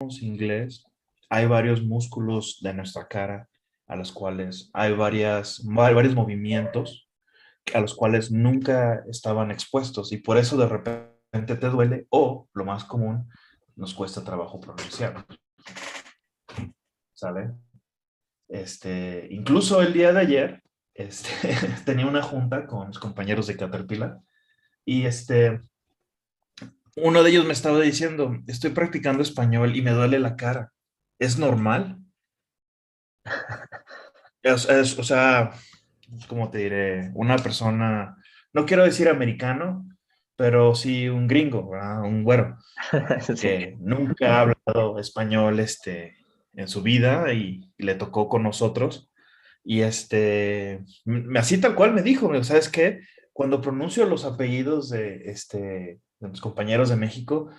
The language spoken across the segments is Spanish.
inglés, hay varios músculos de nuestra cara a los cuales hay varios movimientos a los cuales nunca estaban expuestos y por eso de repente te duele o, lo más común, nos cuesta trabajo pronunciar, ¿sale? Incluso el día de ayer, tenía una junta con mis compañeros de Caterpillar y uno de ellos me estaba diciendo, estoy practicando español y me duele la cara. ¿Es normal? O sea, ¿cómo te diré? Una persona, no quiero decir americano, pero sí un gringo, ¿verdad? Un güero, Sí. que nunca ha hablado español en su vida y le tocó con nosotros. Y así tal cual me dijo, ¿sabes qué? Cuando pronuncio los apellidos de mis compañeros de México,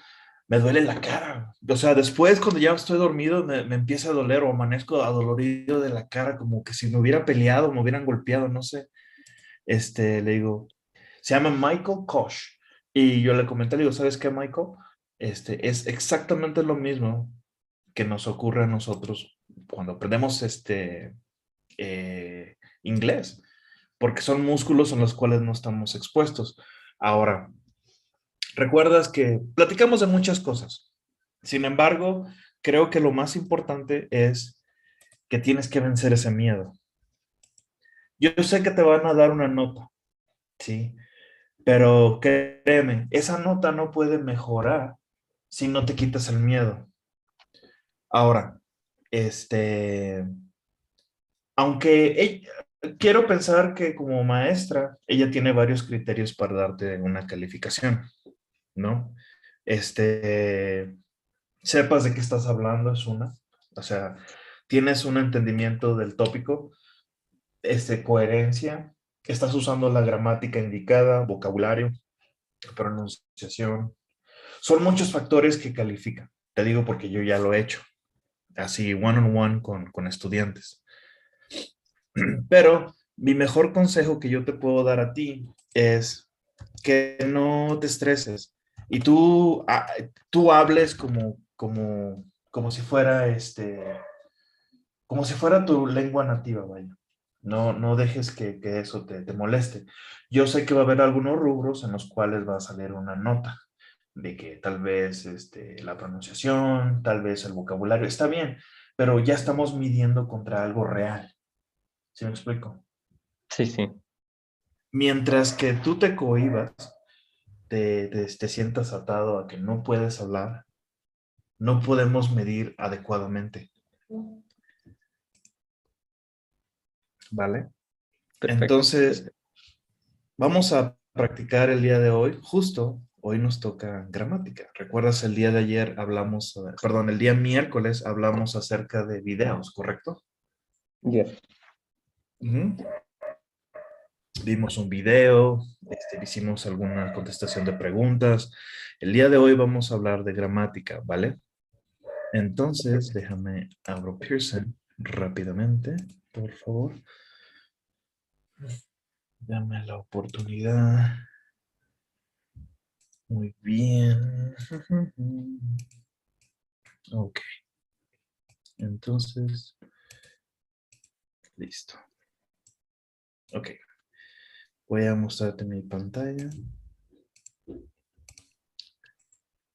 me duele la cara. O sea, después cuando ya estoy dormido me empieza a doler o amanezco adolorido de la cara, como que si me hubiera peleado, me hubieran golpeado, no sé. Le digo, se llama Michael Koch. Y yo le comenté, le digo, ¿sabes qué, Michael? Es exactamente lo mismo que nos ocurre a nosotros cuando aprendemos inglés, porque son músculos en los cuales no estamos expuestos. Ahora, recuerdas que platicamos de muchas cosas. Sin embargo, creo que lo más importante es que tienes que vencer ese miedo. Yo sé que te van a dar una nota, ¿sí? Pero créeme, esa nota no puede mejorar si no te quitas el miedo. Ahora, este, aunque quiero pensar que como maestra, ella tiene varios criterios para darte una calificación, ¿no? Este, sepas de qué estás hablando es una, o sea, tienes un entendimiento del tópico, coherencia, estás usando la gramática indicada, vocabulario, pronunciación. Son muchos factores que califican. Te digo porque yo ya lo he hecho, así one on one con estudiantes. Pero mi mejor consejo que yo te puedo dar a ti es que no te estreses y tú hables como si fuera como si fuera tu lengua nativa, vaya. No dejes que eso te moleste. Yo sé que va a haber algunos rubros en los cuales va a salir una nota de que tal vez la pronunciación, tal vez el vocabulario, está bien, pero ya estamos midiendo contra algo real. ¿Sí me explico? Sí, sí. Mientras que tú te cohibas, te sientas atado a que no puedes hablar, no podemos medir adecuadamente, ¿vale? Perfecto. Entonces, vamos a practicar el día de hoy. Justo hoy nos toca gramática. ¿Recuerdas el día de ayer hablamos, perdón, el día miércoles hablamos acerca de videos, ¿correcto? Yes. Ujú. Vimos un video, hicimos alguna contestación de preguntas. El día de hoy vamos a hablar de gramática, ¿vale? Entonces, déjame abro Pearson rápidamente, por favor. Dame la oportunidad. Muy bien. Ok, entonces, listo. Ok, voy a mostrarte mi pantalla.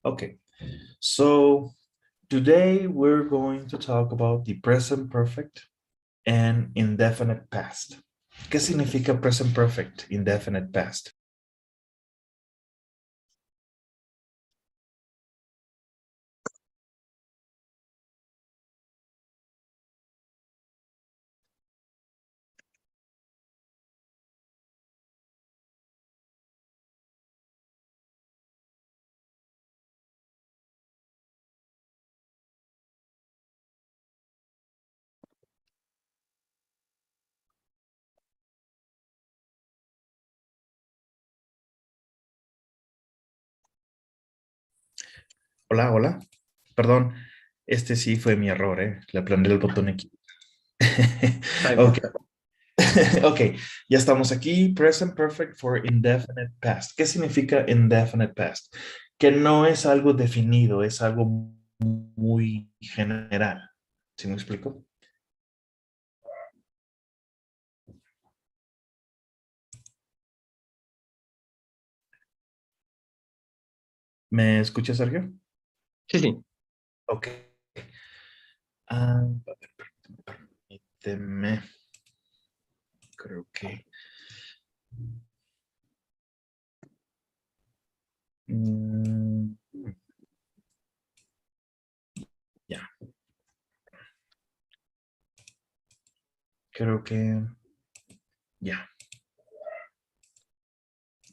Okay, so today we're going to talk about the present perfect and indefinite past. ¿Qué significa present perfect, indefinite past? Hola, hola. Perdón, este sí fue mi error, ¿eh? Le aplané el botón aquí. No Ok, importa. ok, ya estamos aquí. Present perfect for indefinite past. ¿Qué significa indefinite past? Que no es algo definido, es algo muy general. ¿Sí me explico? ¿Me escuchas, Sergio? Sí, sí. Ok. Ah, permíteme. Creo que... mm, ya, creo que ya.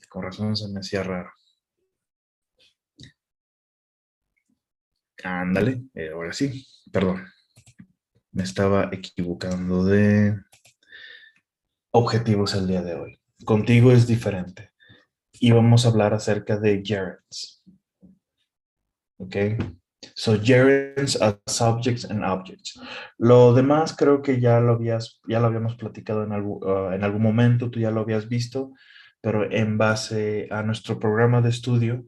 Con razón se me hacía raro. Ándale, ahora sí. Perdón, me estaba equivocando de objetivos el día de hoy. Contigo es diferente. Y vamos a hablar acerca de gerunds. ¿Ok? So, gerunds are subjects and objects. Lo demás creo que ya lo habíamos platicado en algún momento, tú ya lo habías visto, pero en base a nuestro programa de estudio,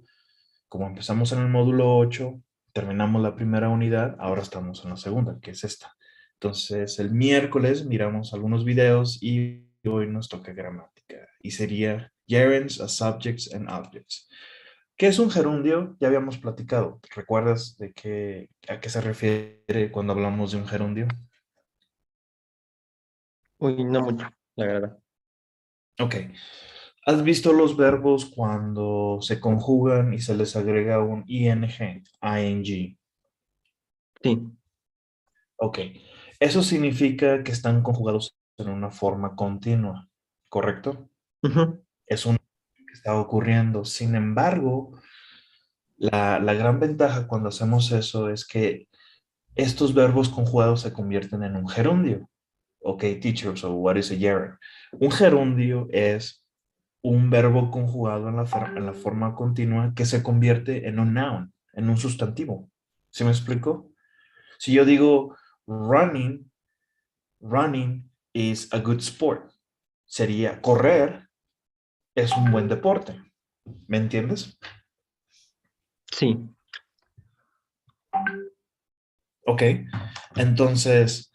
como empezamos en el módulo 8, terminamos la primera unidad, ahora estamos en la segunda, que es esta. Entonces, el miércoles miramos algunos videos y hoy nos toca gramática. Y sería gerunds as subjects and objects. ¿Qué es un gerundio? Ya habíamos platicado. ¿Recuerdas a qué se refiere cuando hablamos de un gerundio? Uy, no mucho, la verdad. Ok. ¿Has visto los verbos cuando se conjugan y se les agrega un ing, ing? Sí. Ok. Eso significa que están conjugados en una forma continua, ¿correcto? Ujú. Es un que está ocurriendo. Sin embargo, la gran ventaja cuando hacemos eso es que estos verbos conjugados se convierten en un gerundio. Ok, teacher, so what is a gerund? Un gerundio es un verbo conjugado en la forma continua que se convierte en un noun, en un sustantivo. ¿Sí me explico? Si yo digo running, running is a good sport, sería correr es un buen deporte. ¿Me entiendes? Sí. Ok, entonces,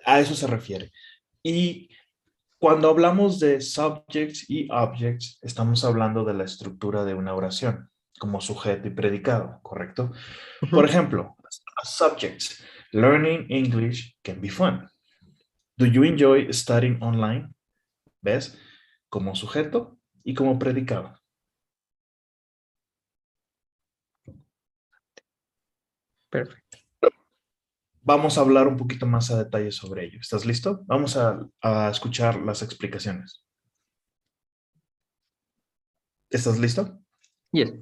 a eso se refiere. Y cuando hablamos de subjects y objects, estamos hablando de la estructura de una oración, como sujeto y predicado, ¿correcto? Por Ujú. ejemplo, subjects. Learning English can be fun. Do you enjoy studying online? ¿Ves? Como sujeto y como predicado. Perfecto. Vamos a hablar un poquito más a detalle sobre ello. ¿Estás listo? Vamos a escuchar las explicaciones. ¿Estás listo? Yes.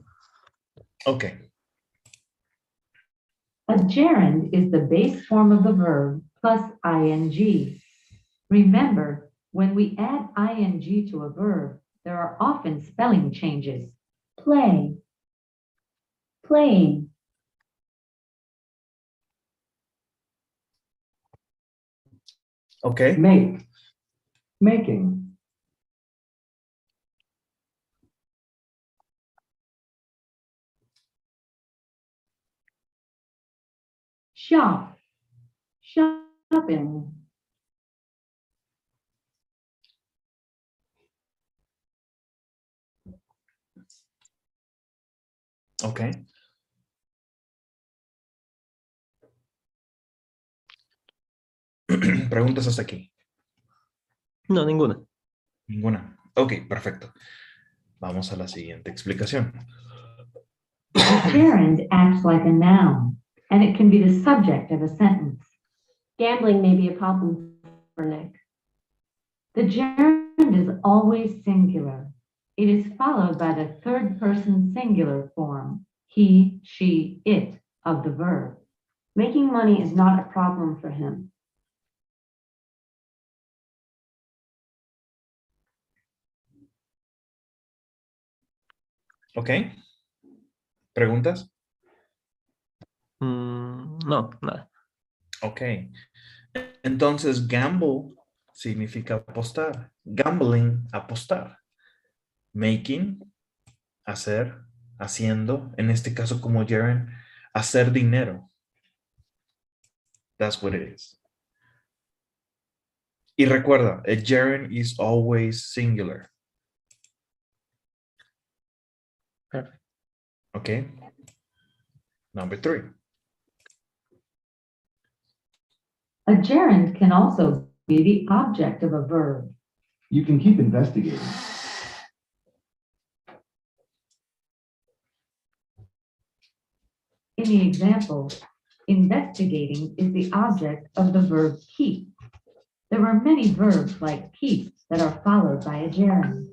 Ok. A gerund is the base form of the verb plus ing. Remember, when we add ing to a verb, there are often spelling changes. Play, playing. Ok. Make, making. Shop, shopping. Ok. Preguntas hasta aquí. No, ninguna. Ninguna. Ok, perfecto. Vamos a la siguiente explicación. A gerund acts like a noun, and it can be the subject of a sentence. Gambling may be a problem for Nick. The gerund is always singular. It is followed by the third person singular form, he, she, it, of the verb. Making money is not a problem for him. Ok. ¿Preguntas? No, nada. Ok. Entonces, gamble significa apostar. Gambling, apostar. Making, hacer, haciendo, en este caso como Jaren, hacer dinero. That's what it is. Y recuerda, a gerund is always singular. Perfect. Okay. Number 3. A gerund can also be the object of a verb. You can keep investigating. In the example, investigating is the object of the verb keep. There are many verbs like keep that are followed by a gerund.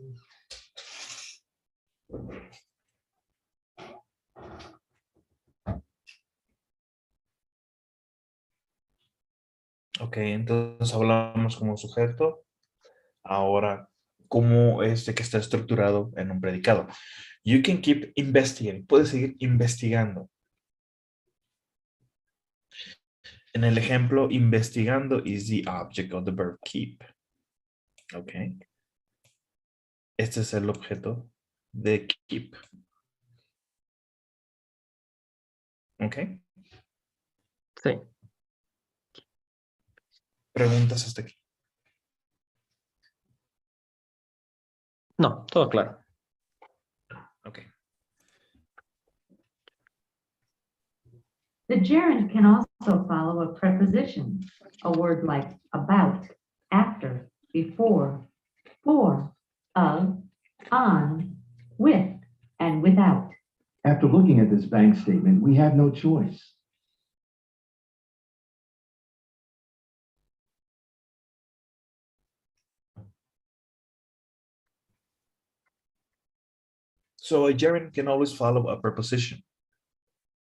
Ok, entonces hablamos como sujeto. Ahora, ¿cómo es de que está estructurado en un predicado? You can keep investigating. Puedes seguir investigando. En el ejemplo, investigando is the object of the verb keep. Ok. Este es el objeto de keep. Ok. Sí. Preguntas hasta aquí. No, todo claro. Ok. The gerund can also follow a preposition, a word like about, after, before, for, of, on, with, and without. After looking at this bank statement, we have no choice. So a gerund can always follow a preposition.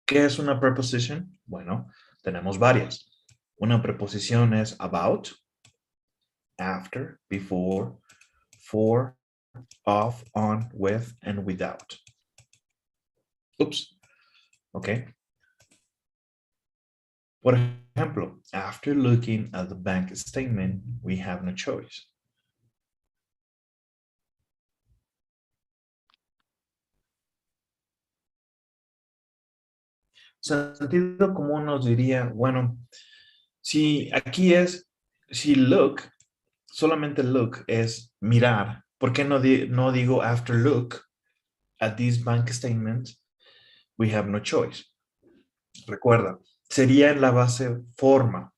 ¿Qué es una preposition? Bueno, tenemos varias. Una preposición es about, after, before, for, of, on, with, and without. Oops. Okay. Por ejemplo, after looking at the bank statement, we have no choice. Sentido común nos diría, bueno, si aquí es, si look, solamente look es mirar, ¿por qué no digo after look at this bank statement, we have no choice? Recuerda, sería en la base forma.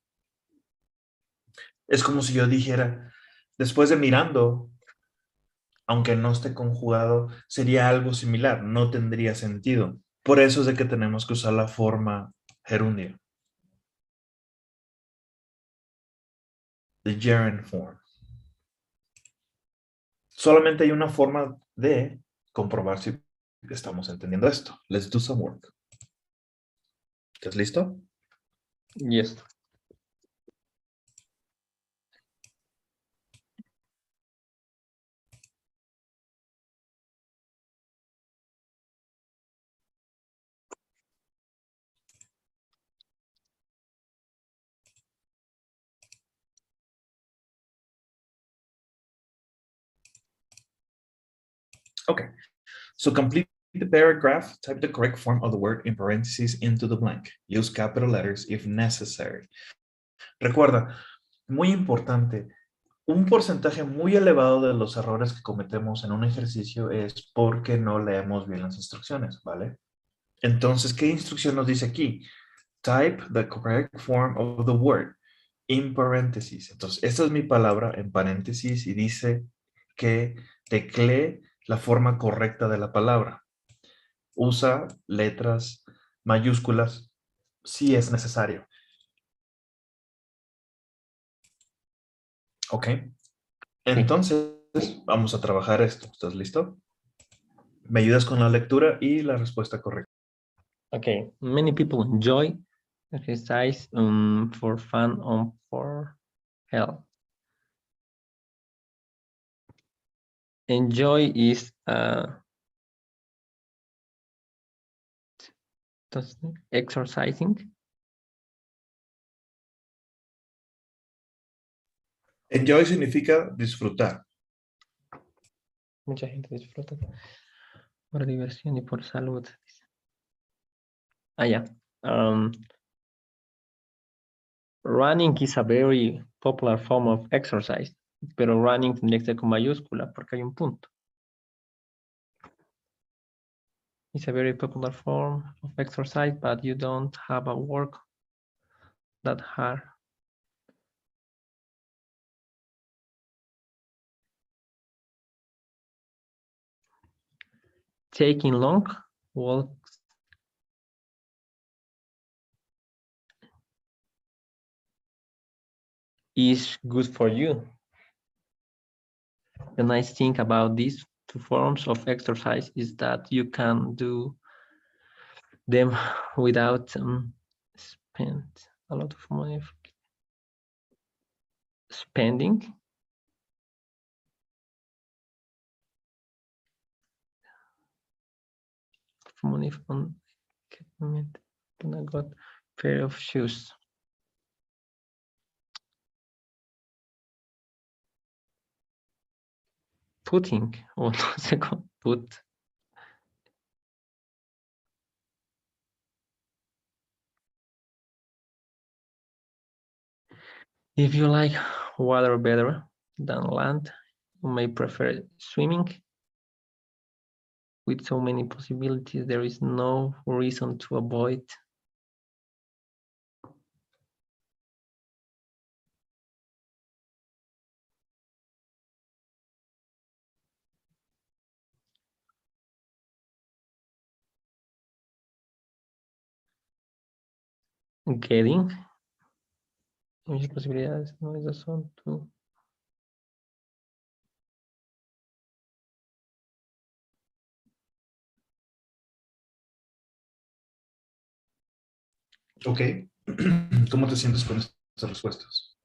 Es como si yo dijera, después de mirando, aunque no esté conjugado, sería algo similar, no tendría sentido. Por eso es de que tenemos que usar la forma gerundio. The gerund form. Solamente hay una forma de comprobar si estamos entendiendo esto. Let's do some work. ¿Estás listo? Yes. Okay. So complete the paragraph, type the correct form of the word in parentheses into the blank. Use capital letters if necessary. Recuerda, muy importante, un porcentaje muy elevado de los errores que cometemos en un ejercicio es porque no leemos bien las instrucciones, ¿vale? Entonces, ¿qué instrucción nos dice aquí? Type the correct form of the word in parentheses. Entonces, esta es mi palabra en paréntesis y dice que teclee la forma correcta de la palabra. Usa letras mayúsculas si es necesario. ¿Ok? Entonces, vamos a trabajar esto. ¿Estás listo? Me ayudas con la lectura y la respuesta correcta. Okay. Many people enjoy exercise for fun or for health. Enjoy is exercising. Enjoy significa disfrutar. Mucha gente disfruta. Por diversión y por salud. Ah, ya. Running is a very popular form of exercise. Pero running tendría que ser con mayúscula porque hay un punto. It's a very popular form of exercise, but you don't have a work that hard. Taking long walks is good for you. The nice thing about these two forms of exercise is that you can do them without spend a lot of money spending. Money on I got pair of shoes. Putting o no sé cómo put. If you like water better than land, you may prefer swimming. With so many possibilities, there is no reason to avoid. Getting. Muchas posibilidades, no esas son tú. Ok. ¿Cómo te sientes con estas respuestas?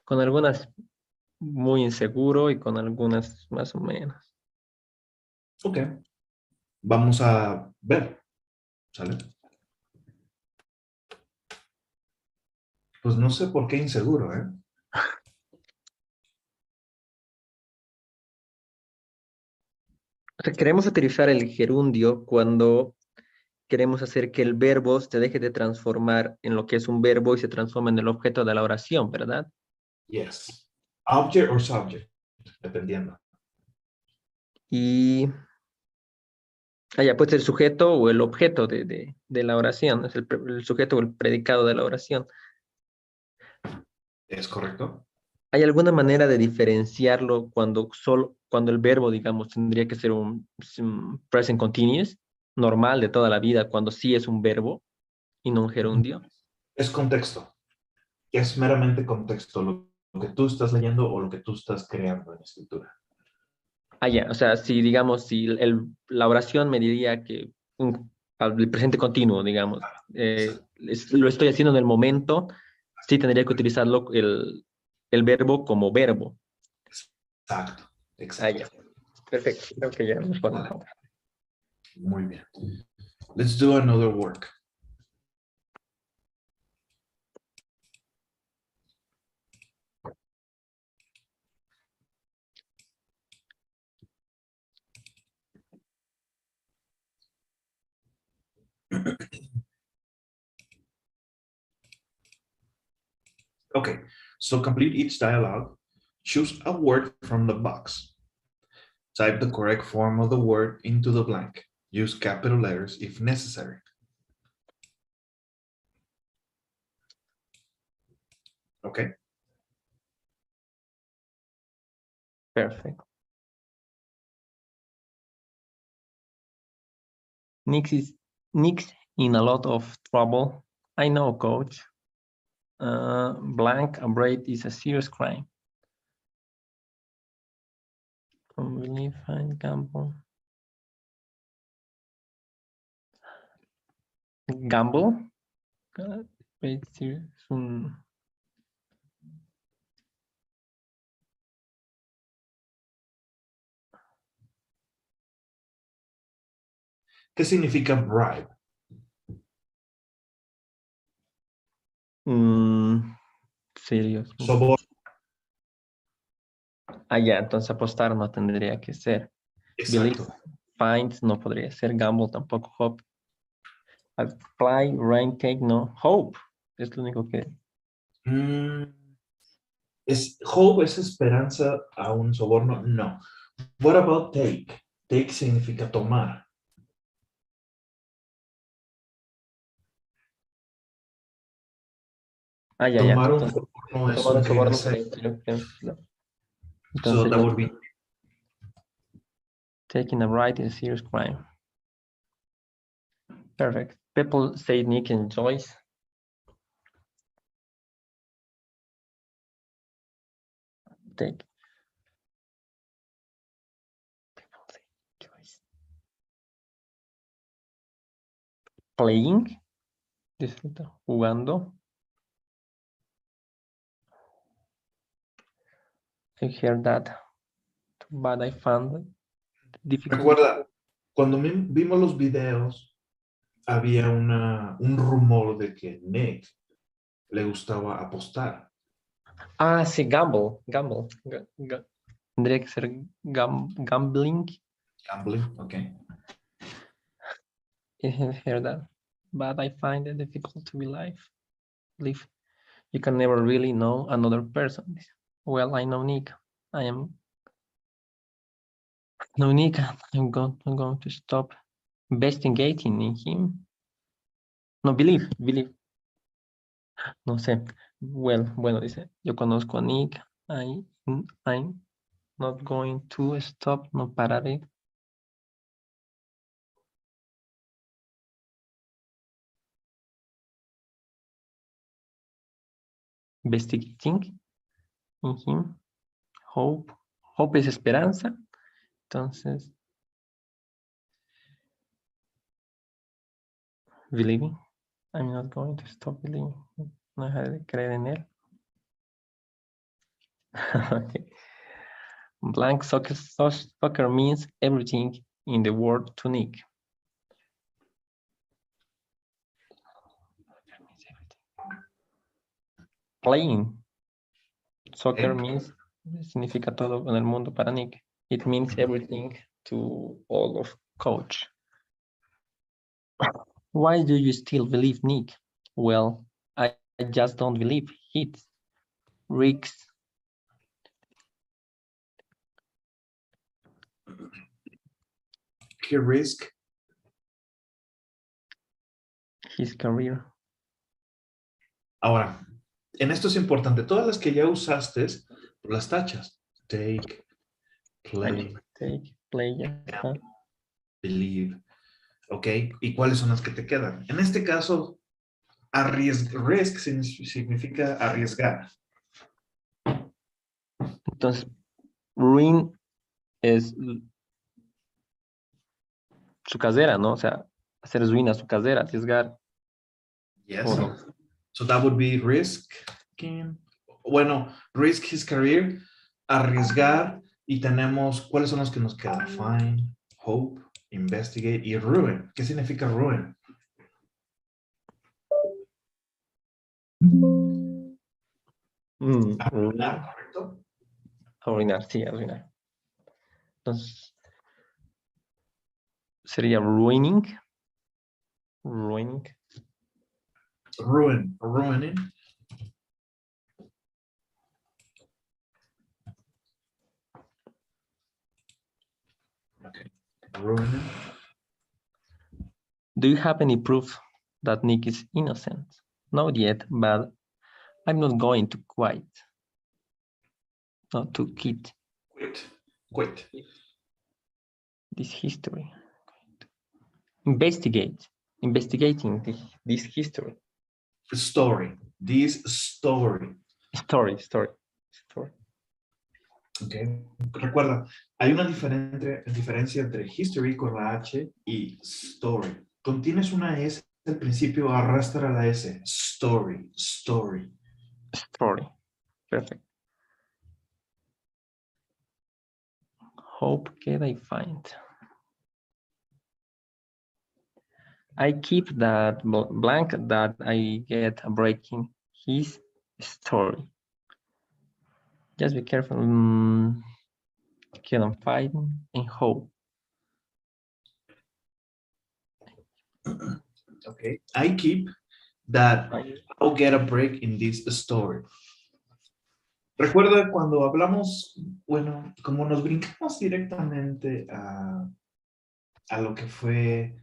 Con algunas muy inseguro y con algunas más o menos. Ok. Vamos a ver. ¿Sale? Pues no sé por qué inseguro, ¿eh? O sea, queremos utilizar el gerundio cuando queremos hacer que el verbo se deje de transformar en lo que es un verbo y se transforme en el objeto de la oración, ¿verdad? Yes. Object or subject, dependiendo. Y allá puede ser el sujeto o el objeto de la oración, es el sujeto o el predicado de la oración. ¿Es correcto? ¿Hay alguna manera de diferenciarlo cuando el verbo, digamos, tendría que ser un present continuous, normal de toda la vida, cuando sí es un verbo y no un gerundio? Es contexto. Es meramente contexto lo que tú estás leyendo o lo que tú estás creando en escritura. Ah, ya, o sea, si digamos, si la oración me diría que el presente continuo, digamos, lo estoy haciendo en el momento, sí tendría que utilizarlo el verbo como verbo. Exacto. Ah, Exacto. ya. Perfecto, creo que ya nos Vale. podemos. Muy bien. Let's do another work. Okay, so complete each dialogue. Choose a word from the box. Type the correct form of the word into the blank. Use capital letters if necessary. Okay. Perfect. Nick's in a lot of trouble. I know, coach. Blank, a braid is a serious crime. Unbelief and gamble. Gamble? Es un... ¿Qué significa bribe? Serious. Soborno. Ah, ya, entonces apostar no tendría que ser. Belief, Exacto. Find no podría ser. Gamble tampoco. Hope. Apply, rain, take, no. Hope. Es lo único que... Hope es esperanza a un soborno. No. What about take? Take significa tomar. Ah, ya. Tomar un Entonces, soborno es tomar un un crimen soborno serio. no. So Entonces, that would be taking a ride is a serious crime. Perfect. People say Nick enjoys. Take. People say enjoys. Playing. Disfruta. Jugando. I heard that. Too bad I found it difficult. Recuerda, cuando vimos los videos, había un rumor de que Nick le gustaba apostar. Ah, sí, gamble. Tendría que ser gambling. Gambling, ok. I have heard that. But I find it difficult to live. You can never really know another person. Well, I know Nick. Nick. I'm going to stop investigating in him. No, believe. No sé. Bueno, dice, yo conozco a Nick. I'm not going to stop. No pararé. Investigating in him. Hope. Hope es esperanza. Entonces, believing. I'm not going to stop believing. No dejaré de creer en él. Okay. Blank soccer means everything in the world to Nick. Playing. Soccer means significa todo en el mundo para Nick. It means everything to all of coach. Why do you still believe Nick? Well, I just don't believe it. Risks. He risk. His career. Ahora, en esto es importante. Todas las que ya usaste, las tachas. Take, play, Take, play, believe. ¿Ok? ¿Y cuáles son las que te quedan? En este caso, risk significa arriesgar. Entonces, ruin es su casera, ¿no? O sea, hacer ruina a su casera, arriesgar. Yes. ¿O no? So that would be risk. Bueno, risk his career, arriesgar, y tenemos, ¿cuáles son los que nos quedan? Find, hope, investigate y ruin. ¿Qué significa ruin? Arruinar, ¿correcto? Arruinar, sí, arruinar. Entonces, sería ruining. Ruining. Ruining. Okay. Ruining. Do you have any proof that Nick is innocent? Not yet, but I'm not going to quit. Not to quit. Quit. This history. Investigating this history. Story. This story. Story. Okay. Recuerda, hay una diferencia entre history con la H y story. Contienes una S al principio, arrastra la S. Story. Perfect. Hope that I find. I keep that blank that I get breaking his story. Just be careful. Keep on fighting and hope. Okay. I keep that I'll get a break in this story. Recuerda cuando hablamos, bueno, como nos brincamos directamente a lo que fue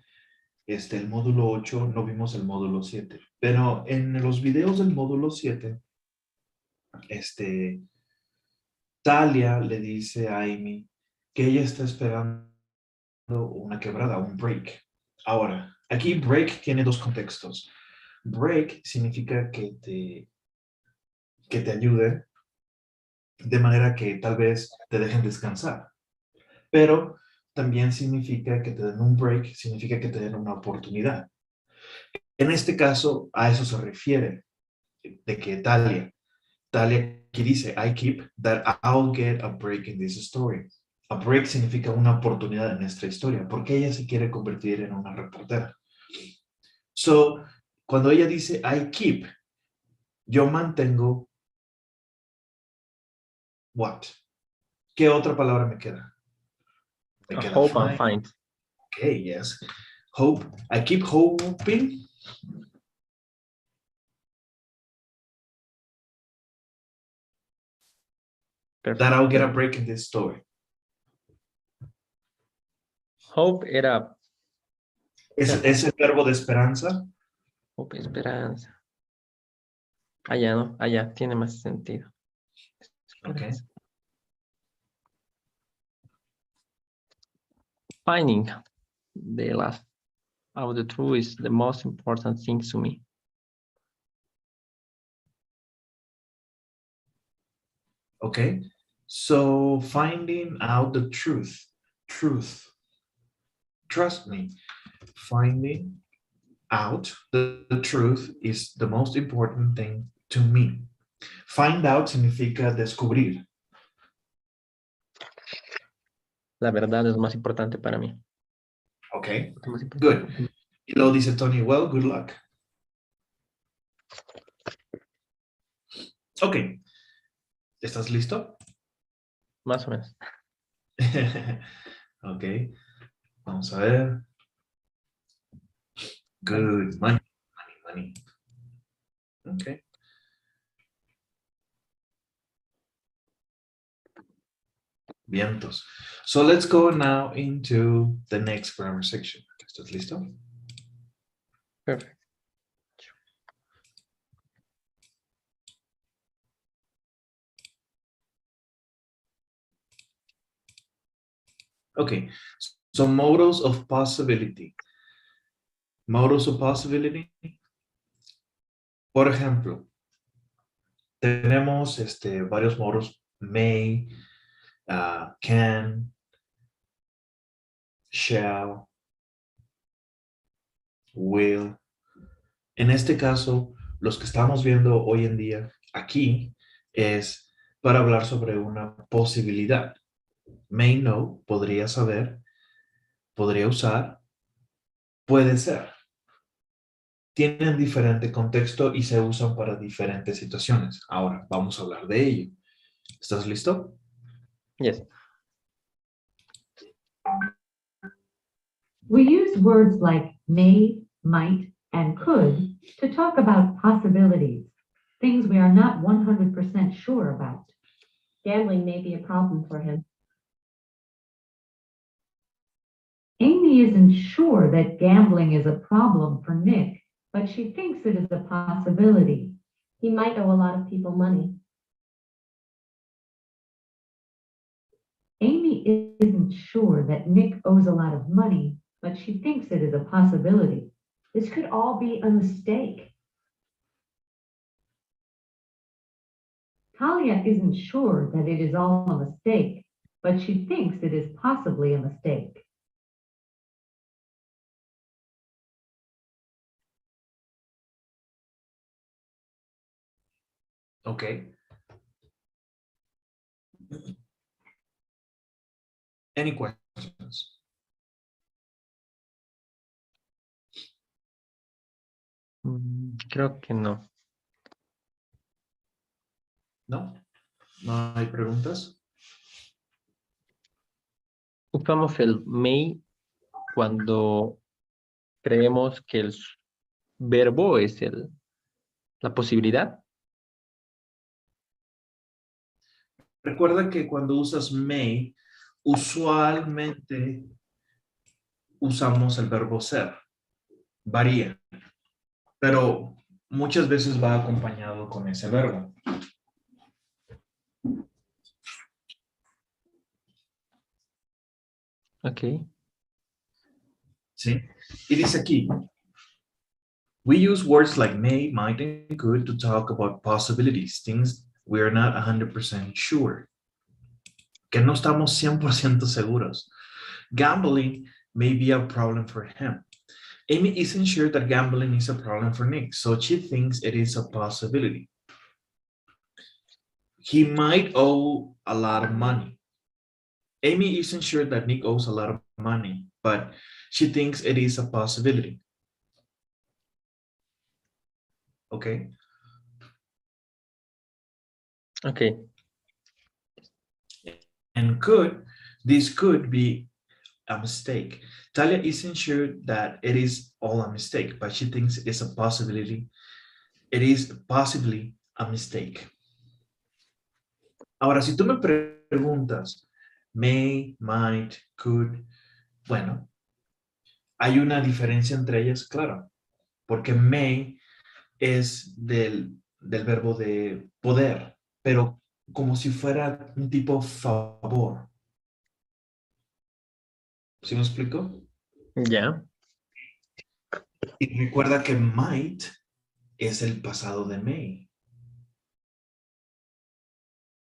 el módulo 8, no vimos el módulo 7. Pero en los videos del módulo 7, Talia le dice a Amy que ella está esperando una quebrada, un break. Ahora, aquí break tiene dos contextos. Break significa que te ayude de manera que tal vez te dejen descansar. Pero también significa que te den un break, significa que te den una oportunidad. En este caso, a eso se refiere, de que Talia aquí dice, I keep that I'll get a break in this story. A break significa una oportunidad en esta historia, porque ella se quiere convertir en una reportera. So, cuando ella dice, I keep, yo mantengo, what? ¿Qué otra palabra me queda? Me queda Hope and find. Okay, yes. Hope. I keep hoping. Perfect. That I'll get a break in this story. Hope era... Es el verbo de esperanza. Hope, esperanza. Allá, ¿no? Allá, tiene más sentido. Okay. Finding the last of the truth is the most important thing to me. Okay. So finding out the truth. Trust me. Finding out the truth is the most important thing to me. Find out significa descubrir. La verdad es más importante para mí. Okay. Good. Y luego dice Tony, well, good luck. Okay. ¿Estás listo? Más o menos. Ok. Vamos a ver. Good. Money. Okay. Vientos. So let's go now into the next grammar section. ¿Estás listo? Perfect. Okay. So modals of possibility. Modals of possibility. Por ejemplo, tenemos varios modos. May, can, shall, will. En este caso, los que estamos viendo hoy en día aquí es para hablar sobre una posibilidad. May know, podría saber, podría usar, puede ser. Tienen diferente contexto y se usan para diferentes situaciones. Ahora, vamos a hablar de ello. ¿Estás listo? Yes. We use words like may, might, and could to talk about possibilities, things we are not 100% sure about. Gambling may be a problem for him. Amy isn't sure that gambling is a problem for Nick, but she thinks it is a possibility. He might owe a lot of people money. Amy isn't sure that Nick owes a lot of money, but she thinks it is a possibility. This could all be a mistake. Talia isn't sure that it is all a mistake, but she thinks it is possibly a mistake. Okay. Any questions? Creo que no. ¿No? ¿No hay preguntas? Usamos el may cuando creemos que el verbo es la posibilidad. Recuerda que cuando usas may, usualmente usamos el verbo ser. Varía, pero muchas veces va acompañado con ese verbo. Ok. ¿Sí? Y dice aquí, we use words like may, might, and could to talk about possibilities, things we are not 100% sure, que no estamos 100% seguros. Gambling may be a problem for him. Amy isn't sure that gambling is a problem for Nick, so she thinks it is a possibility. He might owe a lot of money. Amy isn't sure that Nick owes a lot of money, but she thinks it is a possibility. Okay. Okay. And this could be a mistake. Talia isn't sure that it is all a mistake, but she thinks it's a possibility. It is possibly a mistake. Ahora, si tú me preguntas, may, might, could, bueno, hay una diferencia entre ellas, claro, porque may es del verbo de poder, pero como si fuera un tipo favor. ¿Sí me explico? Ya. Y recuerda que might es el pasado de may.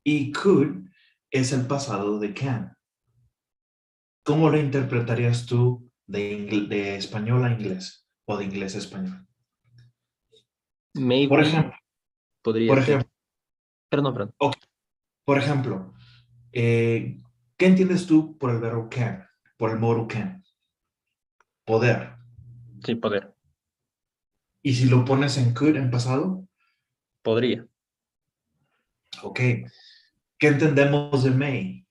Y could es el pasado de can. ¿Cómo lo interpretarías tú de español a inglés o de inglés a español? Maybe Por ejemplo, podría por ser. ejemplo, Pero no, perdón. ok, por ejemplo, ¿qué entiendes tú por el verbo can? Por el modo can. Poder. Sí, poder. Y si lo pones en could en pasado, Podría. ok. ¿Qué entendemos de may?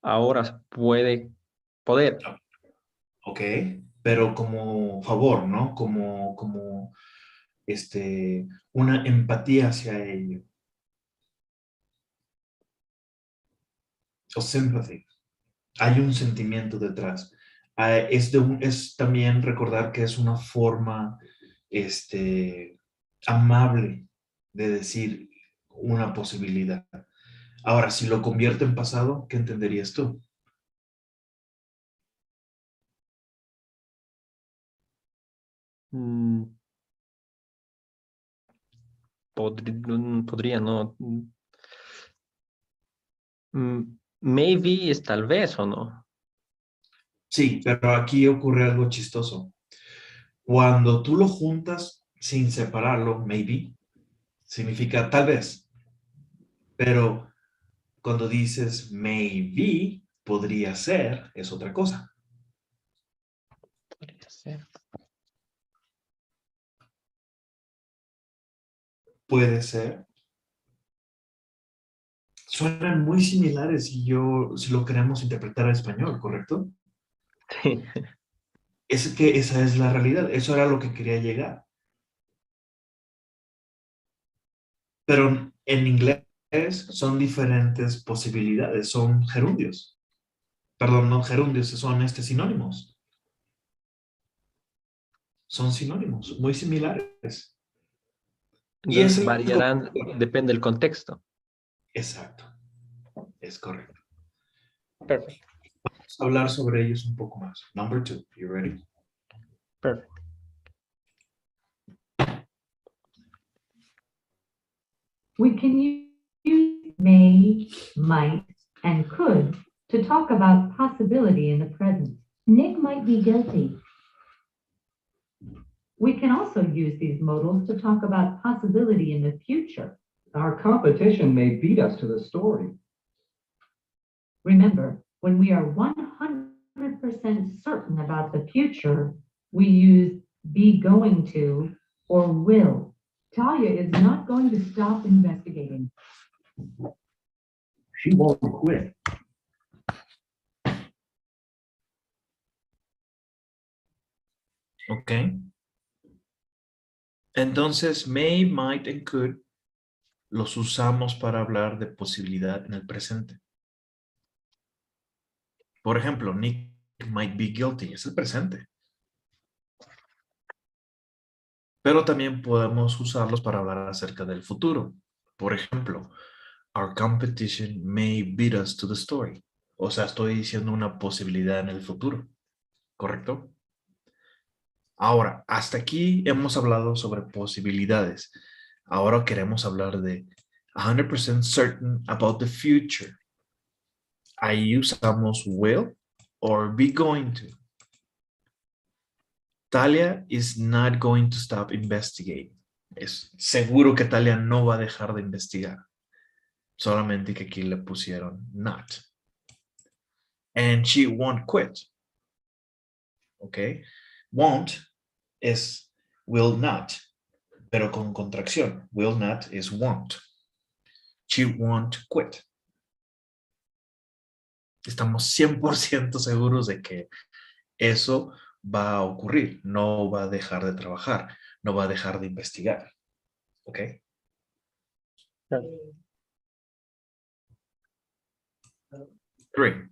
Ahora puede poder. Ok, pero como favor, ¿no? Como una empatía hacia ello. O sympathy. Hay un sentimiento detrás. Es también recordar que es una forma amable de decir una posibilidad. Ahora, si lo convierto en pasado, ¿qué entenderías tú? Mm, podría, no. Maybe es tal vez o no. Sí, pero aquí ocurre algo chistoso. Cuando tú lo juntas sin separarlo, maybe, significa tal vez. Pero cuando dices maybe, podría ser, es otra cosa. Podría ser. Puede ser. Suenan muy similares si lo queremos interpretar a español, ¿correcto? Sí. Es que esa es la realidad. Eso era lo que quería llegar. Pero en inglés son diferentes posibilidades, son gerundios. Perdón, no gerundios, son sinónimos. Son sinónimos, muy similares. Y es Entonces el único. variarán, depende del contexto. Exacto, es correcto. Perfecto. Vamos a hablar sobre ellos un poco más. Number 2, you ready? Perfecto. We can use may, might, and could to talk about possibility in the present. Nick might be guilty. We can also use these modals to talk about possibility in the future. Our competition may beat us to the story. Remember, when we are 100% certain about the future, we use be going to or will. Talia is not going to stop investigating. She won't quit. ¿Ok? Entonces, may, might, and could los usamos para hablar de posibilidad en el presente. Por ejemplo, Nick might be guilty, es el presente. Pero también podemos usarlos para hablar acerca del futuro. Por ejemplo, our competition may beat us to the story. O sea, estoy diciendo una posibilidad en el futuro. ¿Correcto? Ahora, hasta aquí hemos hablado sobre posibilidades. Ahora queremos hablar de 100% certain about the future. Ahí usamos will or be going to. Talia is not going to stop investigating. Es seguro que Talia no va a dejar de investigar. Solamente que aquí le pusieron not. And she won't quit. ¿Ok? Won't es will not, pero con contracción. Will not is won't. She won't quit. Estamos 100% seguros de que eso va a ocurrir. No va a dejar de trabajar. No va a dejar de investigar. ¿Ok? Three.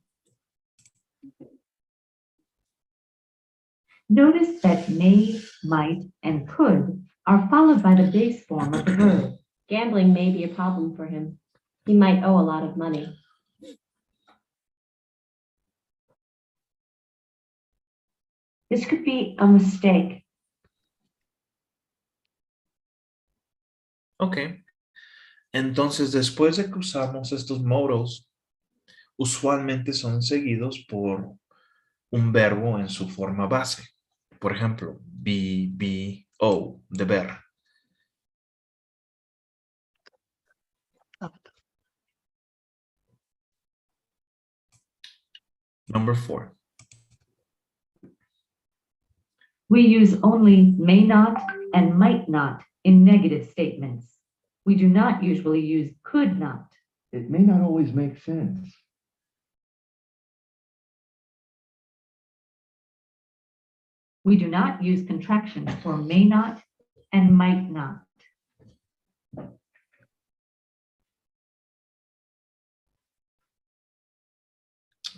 Notice that may, might, and could are followed by the base form of the verb. Gambling may be a problem for him. He might owe a lot of money. This could be a mistake. Ok. Entonces, después de que usamos estos modals, usualmente son seguidos por un verbo en su forma base. Por ejemplo, be, o, deber. Number 4. We use only may not and might not in negative statements. We do not usually use could not. It may not always make sense. We do not use contractions for may not and might not.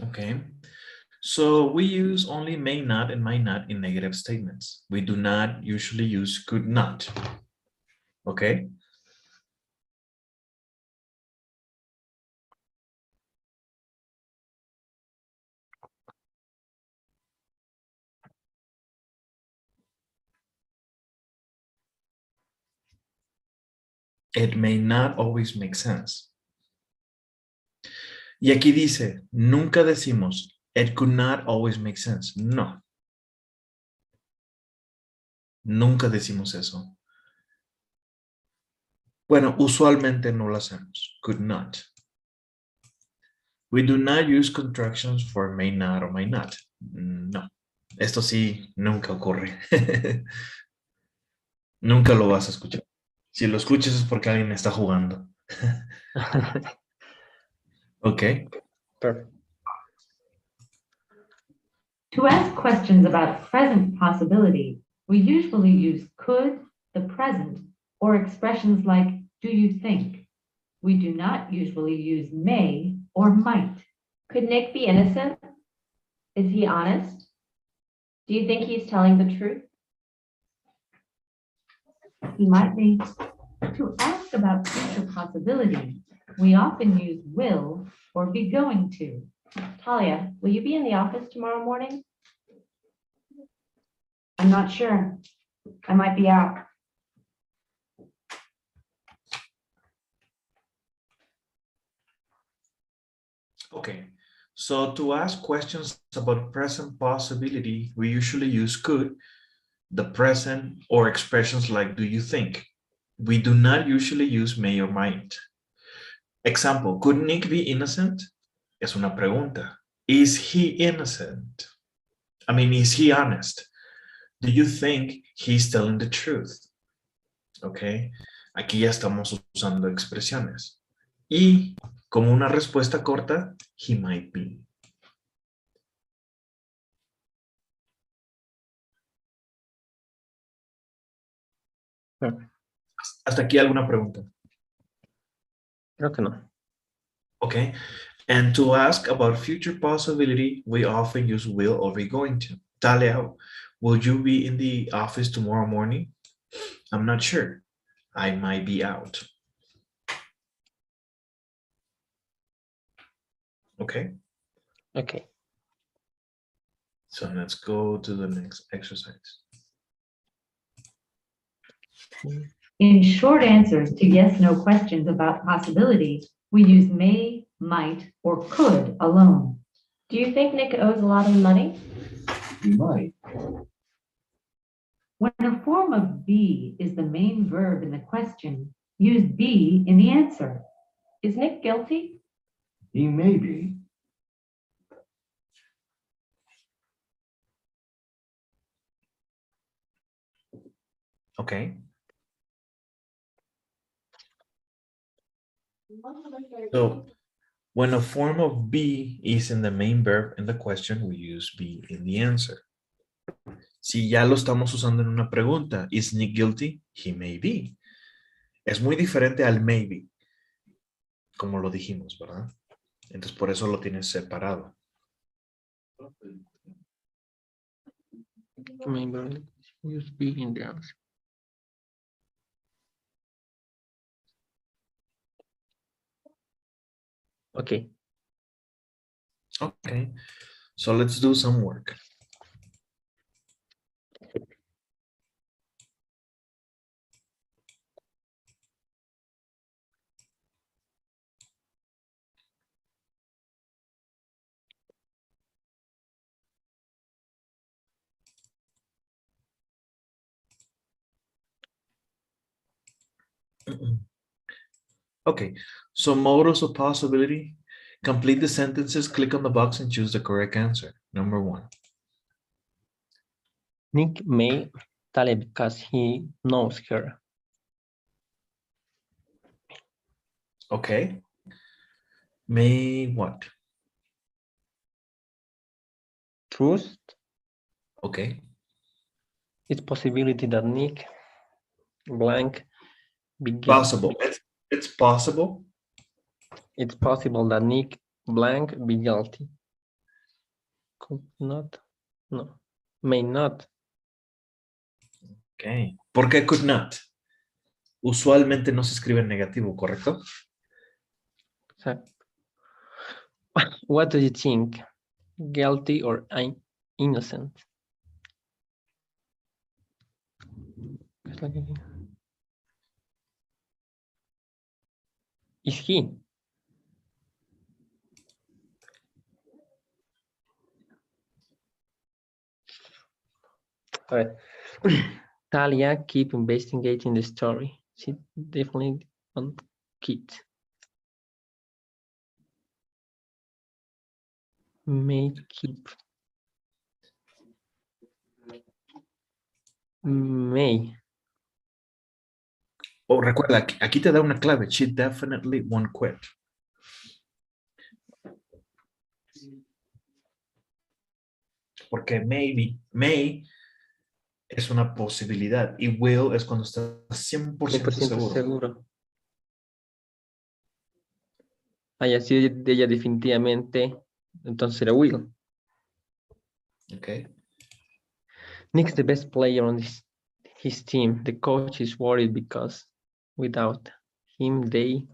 Okay. So we use only may not and might not in negative statements. We do not usually use could not. Okay. It may not always make sense. Y aquí dice, nunca decimos, it could not always make sense. No. Nunca decimos eso. Bueno, usualmente no lo hacemos. Could not. We do not use contractions for may not or might not. No. Esto sí, nunca ocurre. Nunca lo vas a escuchar. Si lo escuchas es porque alguien está jugando. Ok. Perfect. To ask questions about present possibility, we usually use could, the present, or expressions like do you think. We do not usually use may or might. Could Nick be innocent? Is he honest? Do you think he's telling the truth? He might be. To ask about future possibility, we often use will or be going to. Talia, will you be in the office tomorrow morning? I'm not sure. I might be out. Okay. So to ask questions about present possibility, we usually use could, the present, or expressions like do you think. We do not usually use may or might. Example, could Nick be innocent? Es una pregunta. Is he innocent? I mean, is he honest? Do you think he's telling the truth? Ok. Aquí ya estamos usando expresiones. Y como una respuesta corta, he might be. ¿Hasta aquí alguna pregunta? Creo que no. Okay. And to ask about future possibility, we often use will or be going to. Talia, will you be in the office tomorrow morning? I'm not sure. I might be out. Okay. Okay. So let's go to the next exercise. In short answers to yes/no questions about possibility, we use may, might, or could alone. Do you think Nick owes a lot of money? You might. When a form of be is the main verb in the question, use be in the answer. Is Nick guilty? He may be. Okay. So when a form of be is in the main verb in the question, we use be in the answer. Si ya lo estamos usando en una pregunta, is Nick guilty? He may be. Es muy diferente al maybe, como lo dijimos, ¿verdad? Entonces por eso lo tienes separado. Maybe use be in the answer. Okay. Okay. So let's do some work. Okay, so modals of possibility. Complete the sentences, click on the box and choose the correct answer. Number 1. Nick may Talia because he knows her. Okay. May what? Trust. Okay. It's possibility that Nick blank be guilty. Possible. It's possible. It's possible that Nick blank be guilty. Could not. No. May not. Okay. ¿Por qué could not? Usualmente no se escribe en negativo, ¿correcto? So, what do you think? Guilty or innocent? Is he? All right. Talia keep investigating the story. She definitely on kid. May keep. May. Oh, recuerda, aquí te da una clave. She definitely won't quit. Porque maybe, may es una posibilidad y will es cuando estás 100% 100% seguro. seguro. Haya sido de ella definitivamente, entonces era Will. Okay. Nick's the best player on his team. The coach is worried because without him they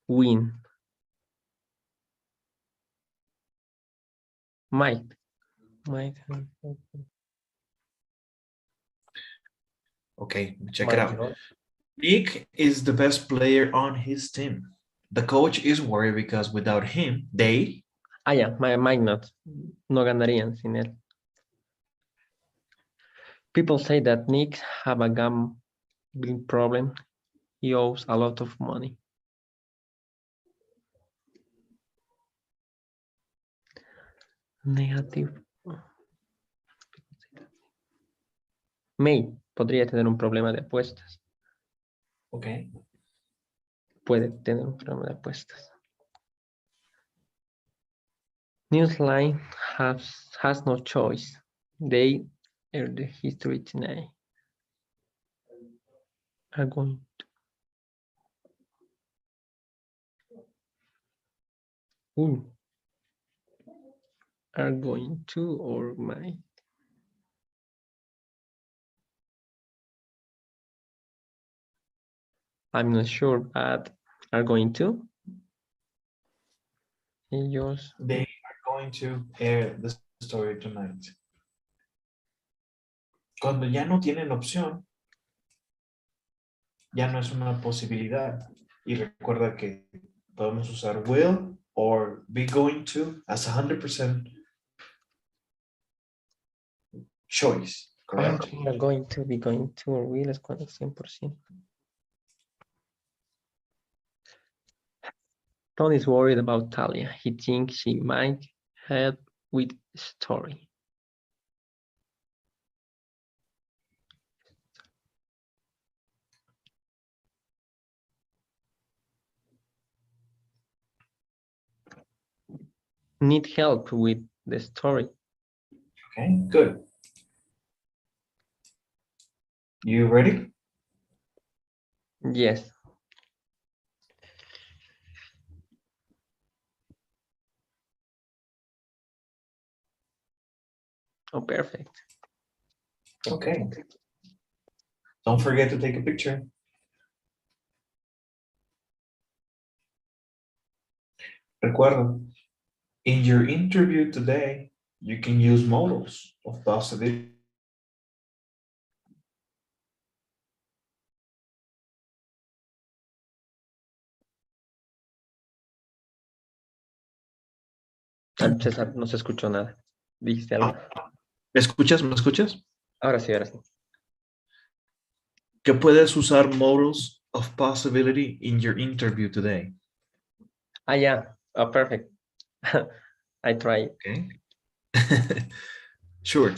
win. Might. Okay, check it out. Nick is the best player on his team. The coach is worried because without him, they... Might not. No ganarían sin él. People say that Nick have a gambling problem. He owes a lot of money. Negative. May podría tener un problema de apuestas. Okay. Puede tener un problema de apuestas. Newsline has no choice. They The history tonight are going to, are going to, or might. I'm not sure, but are going to. Ellos They are going to air the story tonight. Cuando ya no tienen opción, ya no es una posibilidad. Y recuerda que podemos usar will or be going to as 100% choice, correct? are going to be going to, or will es cuando 100%. Tony is worried about Talia. He thinks she might help with story. Need help with the story. Okay, good. You ready? Yes. Oh, perfect. Okay. Don't forget to take a picture. Recuerda, in your interview today, you can use modals of possibility. César, no se escuchó nada. ¿Dijiste algo? ¿Me escuchas? ¿Me escuchas? Ahora sí, ahora sí. Que puedes usar modals of possibility in your interview today. Ah, yeah. Oh, perfect. I try. Okay. Sure.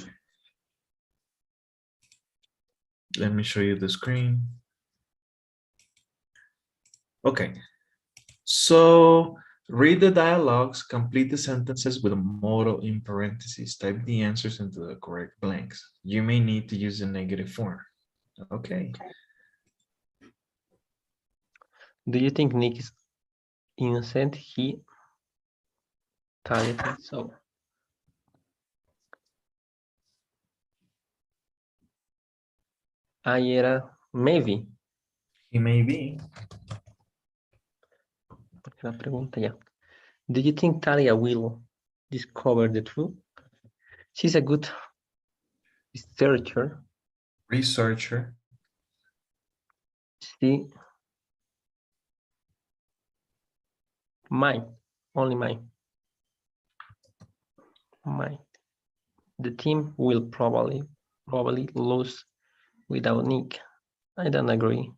Let me show you the screen. Okay. So read the dialogues, complete the sentences with a modal in parentheses. Type the answers into the correct blanks. You may need to use a negative form. Okay. Do you think Nick is innocent? He Talia thinks so. Ahí era maybe. He may be. Porque la pregunta ya. Do you think Talia will discover the truth? She's a good researcher. Researcher. She might, only might. The team will probably lose without Nick. I don't agree.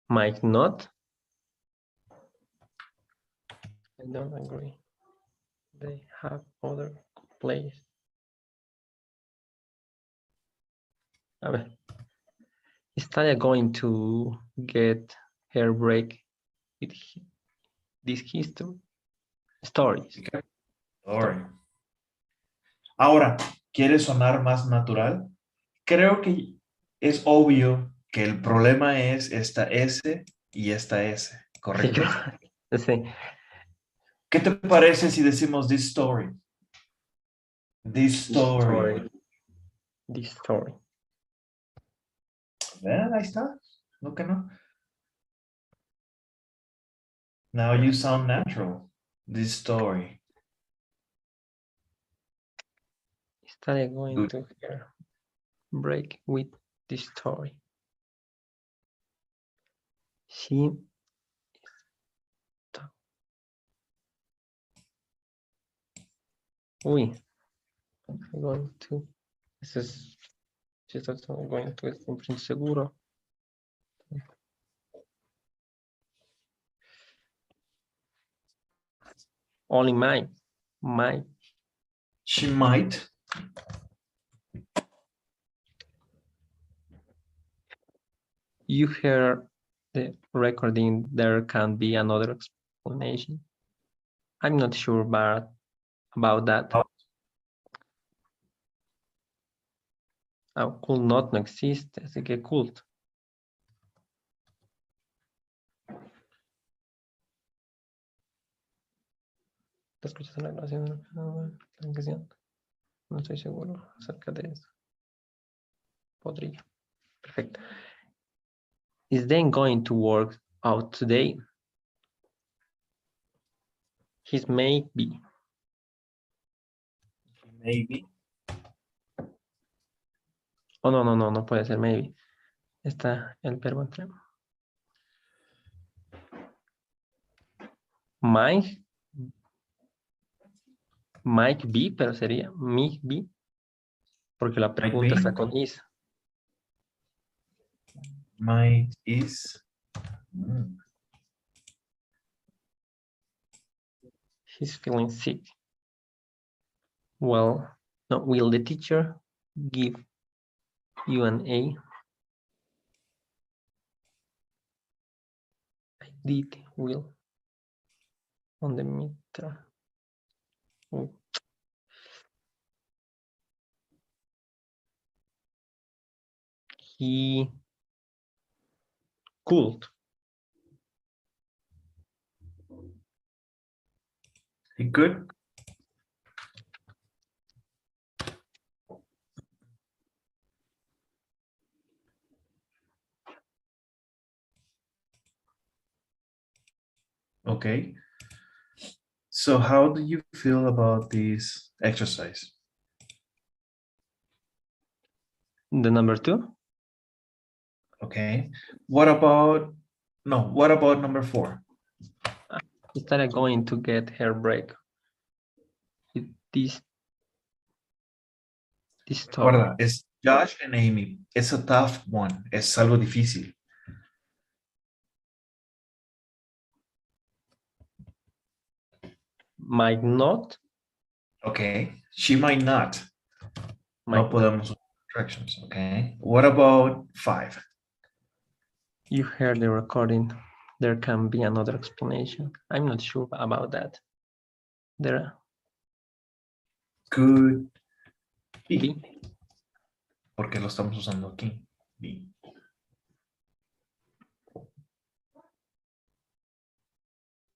Might not. I don't agree. They have other plays. A ver. Is Talia going to get her break with this history? Stories. All right. Ahora, ¿quieres sonar más natural? Creo que es obvio que el problema es esta S y esta S, ¿correcto? Sí. ¿Qué te parece si decimos this story? This story. This story. ¿Ven? Ahí está. ¿No que no? Now you sound natural. This story. Is Talia going Good. to her break with this story? She Uy, going to. This is just going to es 100% seguro. Only might. Might. She might. You hear the recording. There can be another explanation. I'm not sure about that. Could not no existe, así que could. ¿Te escuchas la grabación? No estoy seguro acerca de eso. Podría. Perfecto. Is then going to work out today? His maybe. Maybe. Oh, no puede ser maybe. Está el verbo entre. Might be, pero sería me be, porque la pregunta está con is. Might is. He's feeling sick. Well, no, will the teacher give you an A? I did, will, on the midterm. Oh. He could. He could. Okay. So how do you feel about this exercise? The number 2? Okay. What about number 4? Is going to get her break? This Recuerda, es Josh and Amy. It's a tough one. Es algo difícil. Might not. Okay. She might not. Might No podemos usar contractions. Okay. What about 5? You heard the recording. There can be another explanation. I'm not sure about that. There Could be. be. Porque lo estamos usando aquí. Be.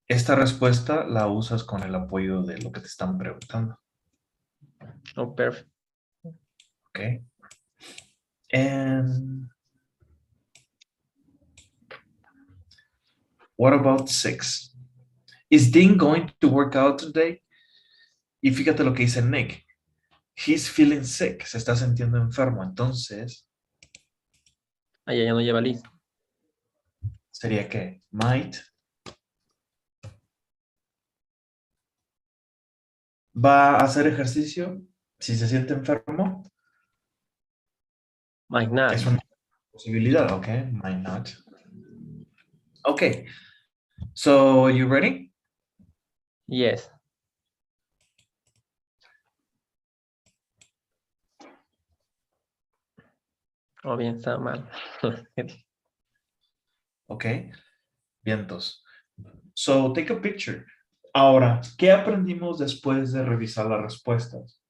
Esta respuesta la usas con el apoyo de lo que te están preguntando. Oh, perfect. Okay. And what about 6? Is Dean going to work out today? Y fíjate lo que dice Nick. He's feeling sick. Se está sintiendo enfermo. Entonces, Ya no lleva list. sería que might. ¿Va a hacer ejercicio si se siente enfermo? Might not. Es una posibilidad, ok. Might not. Ok. So, you ready? Yes. O bien está mal. Ok. Vientos. So, take a picture. Ahora, ¿qué aprendimos después de revisar las respuestas?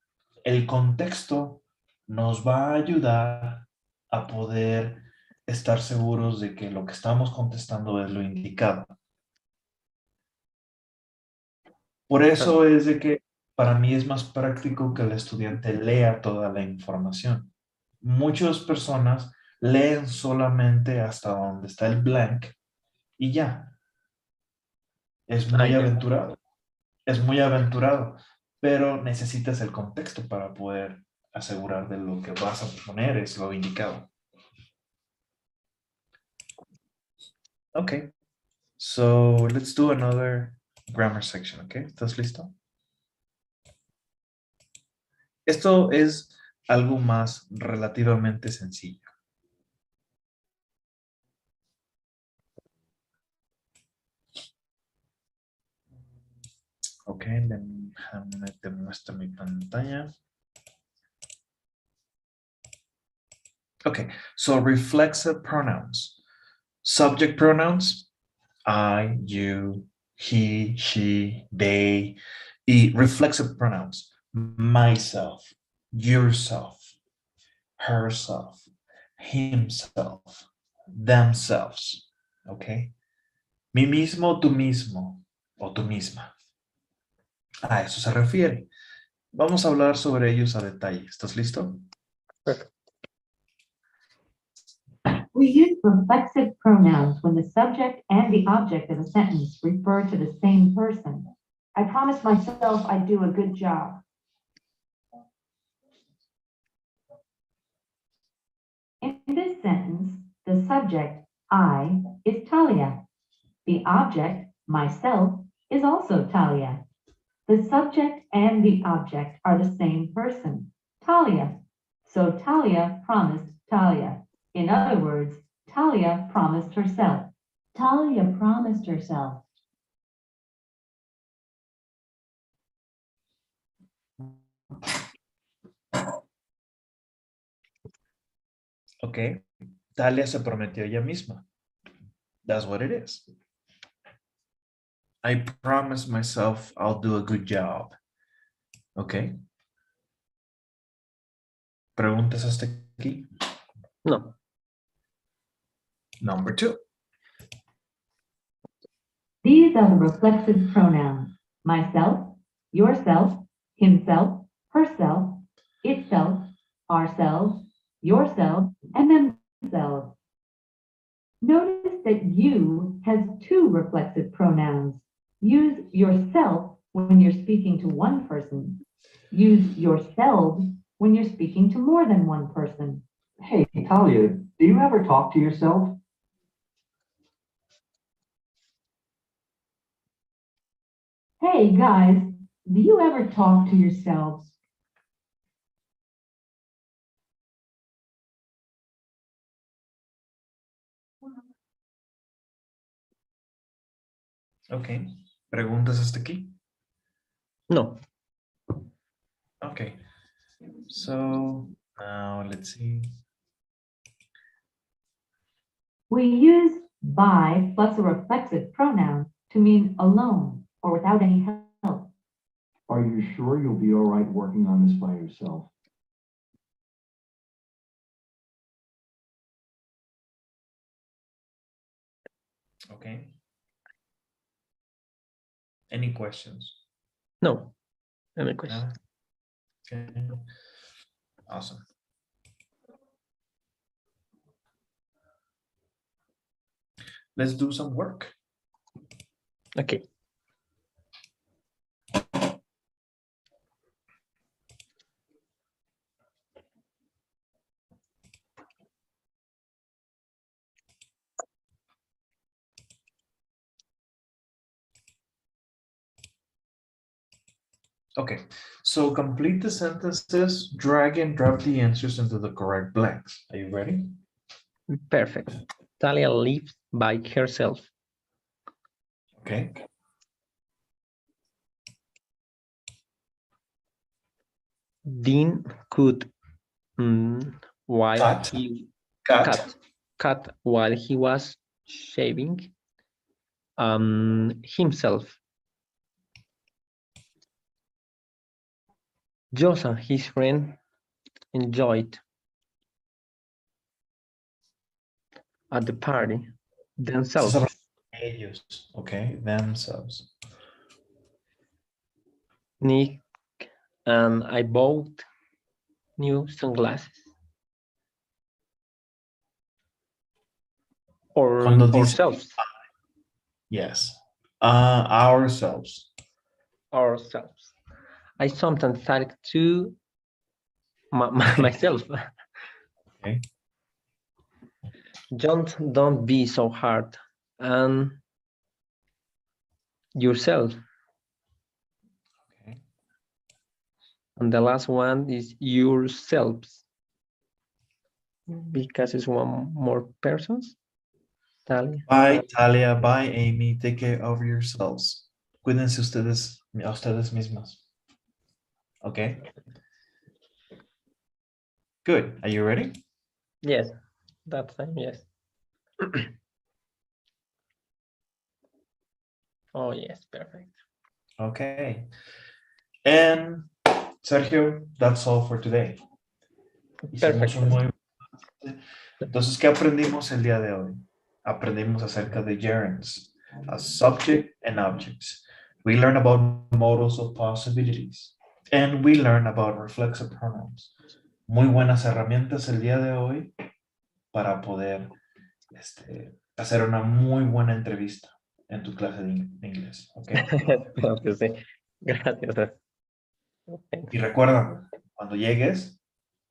El contexto nos va a ayudar a poder estar seguros de que lo que estamos contestando es lo indicado. Por eso es de que para mí es más práctico que el estudiante lea toda la información. Muchas personas leen solamente hasta donde está el blank y ya. Es muy aventurado. Es muy aventurado, pero necesitas el contexto para poder asegurar de lo que vas a poner es lo indicado. Okay, so let's do another grammar section, okay? ¿Estás listo? Esto es algo más relativamente sencillo. Ok. Ok, déjame te muestro mi pantalla. Okay, so reflexive pronouns. Subject pronouns, I, you, he, she, they. Y reflexive pronouns, myself, yourself, herself, himself, themselves. Okay. Mi mismo, tú mismo o tú misma. A eso se refiere. Vamos a hablar sobre ellos a detalle. ¿Estás listo? Perfect. We use reflexive pronouns when the subject and the object of a sentence refer to the same person. I promised myself I'd do a good job. In this sentence, the subject, I, is Talia. The object, myself, is also Talia. The subject and the object are the same person, Talia. So Talia promised Talia. In other words, Talia promised herself. Talia promised herself. Ok. Talia se prometió ella misma. That's what it is. I promise myself I'll do a good job. Ok. ¿Preguntas hasta aquí? No. Number 2. These are the reflexive pronouns: myself, yourself, himself, herself, itself, ourselves, yourself, and themselves. Notice that you has 2 reflexive pronouns. Use yourself when you're speaking to one person. Use yourselves when you're speaking to more than one person. Hey, Talia, do you ever talk to yourself? Hey guys, do you ever talk to yourselves? Ok. ¿Preguntas hasta aquí? No. Okay. So now let's see. We use by plus a reflexive pronoun to mean alone or without any help. Are you sure you'll be all right working on this by yourself? Okay. Any questions? No. Any question? No? Okay. Awesome. Let's do some work. Okay. Okay, so complete the sentences, drag and drop the answers into the correct blanks. Are you ready? Perfect. Talia lives by herself. Okay. Dean could while Cut. he Cut. cut while he was shaving himself. Josh and his friend enjoyed at the party themselves. Ellos. Okay, themselves. Nick and I bought new sunglasses. Or Cuando dice- ourselves. Yes. Ourselves. Ourselves. I sometimes like to myself. Okay. Don't be so hard and yourself. Okay. And the last one is yourselves. Because it's one more persons. Talia. Bye, Talia. Bye, Amy. Take care of yourselves. Cuídense ustedes, a ustedes mismas. Okay? Good. Are you ready? Yes, that time, yes. Oh, yes, perfect. Okay. And Sergio, that's all for today. Hicimos Perfect. un muy... Entonces, ¿qué aprendimos el día de hoy? Aprendimos acerca de gerunds, as subject and objects. We learned about modals of possibilities. And we learned about reflexive pronouns. Muy buenas herramientas el día de hoy para poder hacer una muy buena entrevista en tu clase de inglés. ¿Ok? Espero que sí. Gracias. Y recuerda, cuando llegues,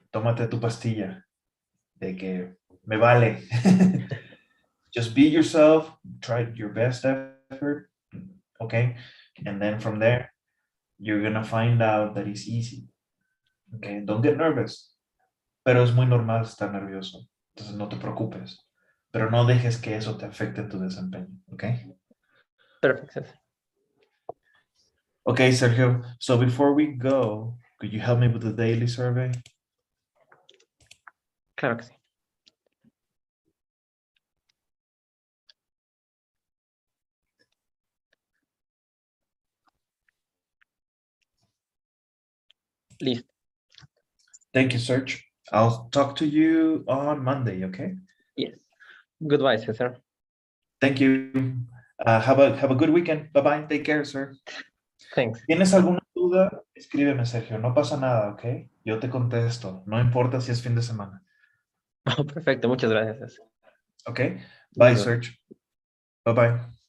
tómate tu pastilla de que me vale. Just be yourself, try your best effort, okay? And then from there, you're gonna find out that it's easy. Okay, don't get nervous. Pero es muy normal estar nervioso. Entonces no te preocupes. Pero no dejes que eso te afecte tu desempeño. Okay? Perfect. Okay, Sergio. So before we go, could you help me with the daily survey? Claro que sí. Listo. Thank you, Serge. I'll talk to you on Monday, okay? Yes. Goodbye, Cesar. Thank you. Have a good weekend. Bye-bye. Take care, sir. Thanks. ¿Tienes alguna duda? Escríbeme, Sergio. No pasa nada, ¿ok? Yo te contesto. No importa si es fin de semana. Oh, perfecto. Muchas gracias. ¿Ok? Bye, Nos vemos. Serge. Bye-bye.